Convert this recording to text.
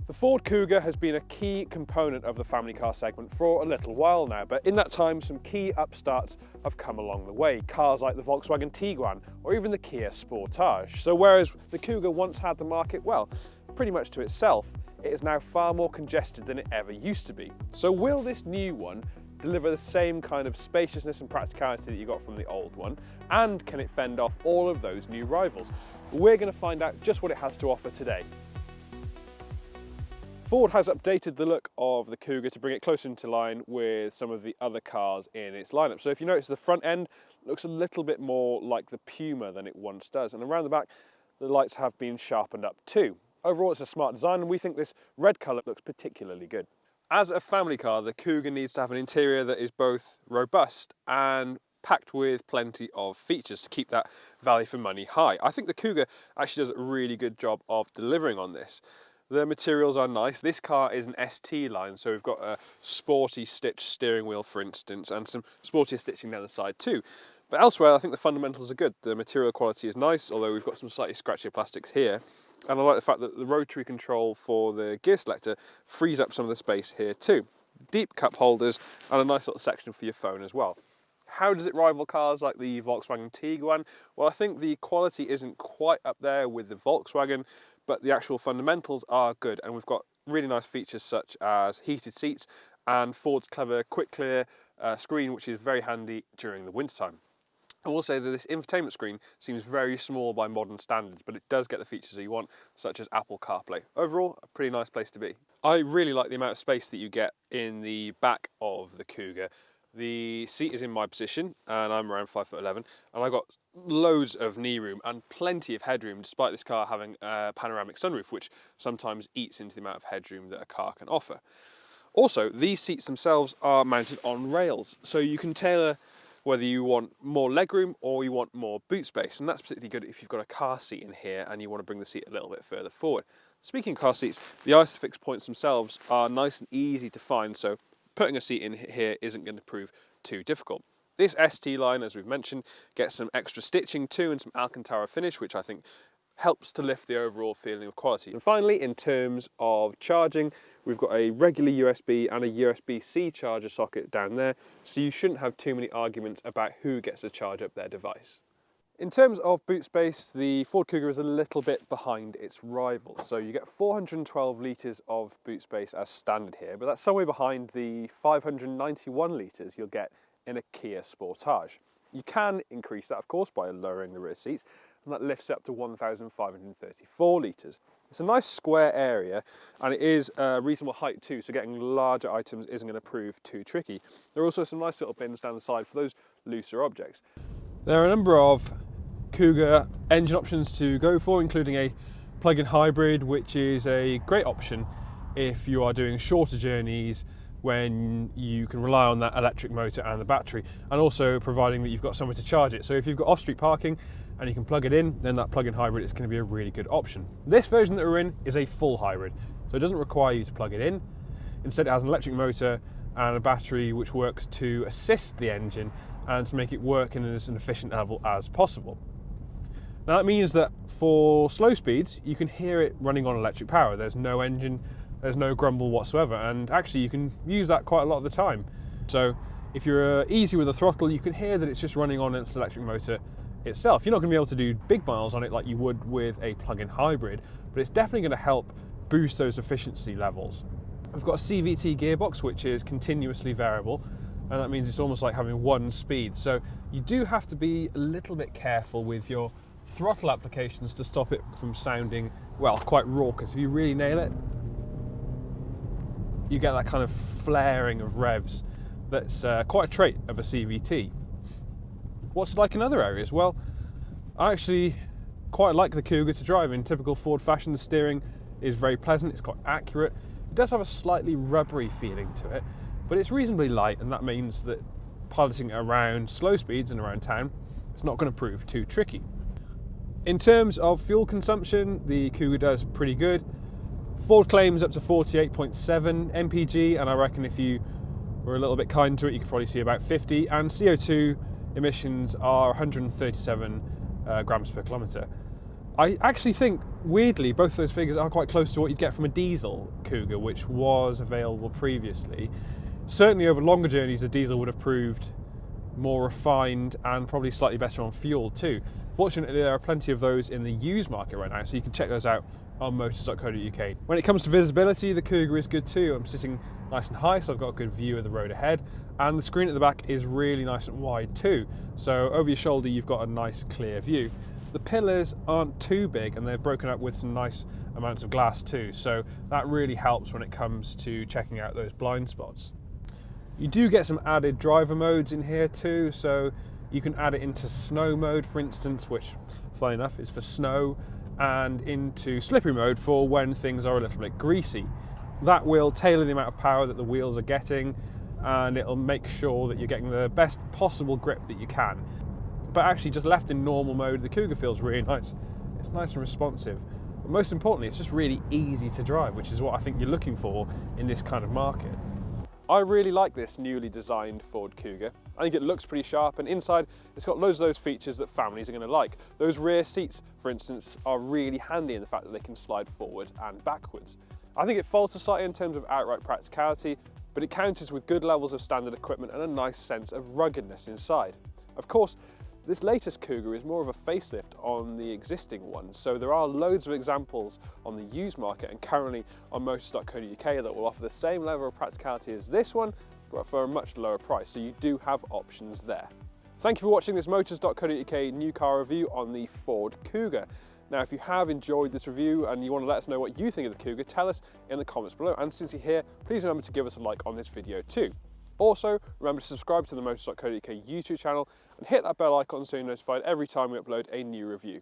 The Ford Kuga has been a key component of the family car segment for a little while now, but in that time some key upstarts have come along the way. Cars like the Volkswagen Tiguan or even the Kia Sportage. So whereas the Kuga once had the market, well, pretty much to itself, it is now far more congested than it ever used to be. So will this new one deliver the same kind of spaciousness and practicality that you got from the old one? And can it fend off all of those new rivals? We're going to find out just what it has to offer today. Ford has updated the look of the Kuga to bring it closer into line with some of the other cars in its lineup. So if you notice, the front end looks a little bit more like the Puma than it once does, and around the back the lights have been sharpened up too. Overall it's a smart design, and we think this red colour looks particularly good. As a family car, the Kuga needs to have an interior that is both robust and packed with plenty of features to keep that value for money high. I think the Kuga actually does a really good job of delivering on this. The materials are nice. This car is an ST line, so we've got a sporty stitch steering wheel, for instance, and some sportier stitching down the side too. But elsewhere, I think the fundamentals are good. The material quality is nice, although we've got some slightly scratchier plastics here. And I like the fact that the rotary control for the gear selector frees up some of the space here too. Deep cup holders and a nice little section for your phone as well. How does it rival cars like the Volkswagen Tiguan? Well, I think the quality isn't quite up there with the Volkswagen, but the actual fundamentals are good, and we've got really nice features such as heated seats and Ford's clever quick clear screen, which is very handy during the wintertime. I will say that this infotainment screen seems very small by modern standards, but it does get the features that you want, such as Apple CarPlay. Overall, a pretty nice place to be. I really like the amount of space that you get in the back of the Kuga. The seat is in my position, and I'm around 5'11", and I've got loads of knee room and plenty of headroom, despite this car having a panoramic sunroof, which sometimes eats into the amount of headroom that a car can offer. Also, these seats themselves are mounted on rails, so you can tailor whether you want more legroom or you want more boot space, and that's particularly good if you've got a car seat in here and you want to bring the seat a little bit further forward. Speaking of car seats, the ISOFIX points themselves are nice and easy to find, so putting a seat in here isn't going to prove too difficult. This ST line, as we've mentioned, gets some extra stitching too and some Alcantara finish, which I think helps to lift the overall feeling of quality. And finally, in terms of charging, we've got a regular USB and a USB-C charger socket down there, so you shouldn't have too many arguments about who gets to charge up their device. In terms of boot space, the Ford Kuga is a little bit behind its rivals. So you get 412 litres of boot space as standard here, but that's somewhere behind the 591 litres you'll get in a Kia Sportage. You can increase that, of course, by lowering the rear seats, and that lifts up to 1,534 litres. It's a nice square area, and it is a reasonable height too, so getting larger items isn't going to prove too tricky. There are also some nice little bins down the side for those looser objects. There are a number of Kuga engine options to go for, including a plug-in hybrid, which is a great option if you are doing shorter journeys when you can rely on that electric motor and the battery, and also providing that you've got somewhere to charge it. So if you've got off-street parking and you can plug it in, then that plug-in hybrid is going to be a really good option. This version that we're in is a full hybrid, so it doesn't require you to plug it in. Instead, it has an electric motor and a battery which works to assist the engine and to make it work in as an efficient level as possible. Now that means that for slow speeds, you can hear it running on electric power. There's no engine, there's no grumble whatsoever, and actually you can use that quite a lot of the time. So if you're easy with the throttle, you can hear that it's just running on its electric motor itself. You're not going to be able to do big miles on it like you would with a plug-in hybrid, but it's definitely going to help boost those efficiency levels. We've got a CVT gearbox, which is continuously variable, and that means it's almost like having one speed. So you do have to be a little bit careful with your throttle applications to stop it from sounding, well, quite raucous. If you really nail it, you get that kind of flaring of revs that's quite a trait of a CVT. What's it like in other areas? Well, I actually quite like the Kuga to drive in typical Ford fashion. The steering is very pleasant, it's quite accurate. It does have a slightly rubbery feeling to it, but it's reasonably light, and that means that piloting around slow speeds and around town, it's not going to prove too tricky. In terms of fuel consumption, the Kuga does pretty good. Ford claims up to 48.7 mpg, and I reckon if you were a little bit kind to it, you could probably see about 50, and CO2 emissions are 137 grams per kilometre. I actually think, weirdly, both those figures are quite close to what you'd get from a diesel Kuga, which was available previously. Certainly over longer journeys, a diesel would have proved more refined and probably slightly better on fuel too. Fortunately, there are plenty of those in the used market right now, so you can check those out on Motors.co.uk. When it comes to visibility, the Kuga is good too. I'm sitting nice and high, so I've got a good view of the road ahead, and the screen at the back is really nice and wide too, so over your shoulder you've got a nice clear view. The pillars aren't too big and they're broken up with some nice amounts of glass too, so that really helps when it comes to checking out those blind spots. You do get some added driver modes in here too, so you can add it into snow mode, for instance, which, funny enough, is for snow, and into slippery mode for when things are a little bit greasy. That will tailor the amount of power that the wheels are getting, and it'll make sure that you're getting the best possible grip that you can. But actually, just left in normal mode, the Kuga feels really nice. It's nice and responsive. But most importantly, it's just really easy to drive, which is what I think you're looking for in this kind of market. I really like this newly designed Ford Kuga. I think it looks pretty sharp, and inside it's got loads of those features that families are going to like. Those rear seats, for instance, are really handy in the fact that they can slide forward and backwards. I think it falls slightly in terms of outright practicality, but it counters with good levels of standard equipment and a nice sense of ruggedness inside. Of course, this latest Kuga is more of a facelift on the existing one, so there are loads of examples on the used market and currently on Motors.co.uk that will offer the same level of practicality as this one, but for a much lower price, so you do have options there. Thank you for watching this Motors.co.uk new car review on the Ford Kuga. Now, if you have enjoyed this review and you want to let us know what you think of the Kuga, tell us in the comments below, and since you're here, please remember to give us a like on this video too. Also, remember to subscribe to the Motors.co.uk YouTube channel and hit that bell icon so you're notified every time we upload a new review.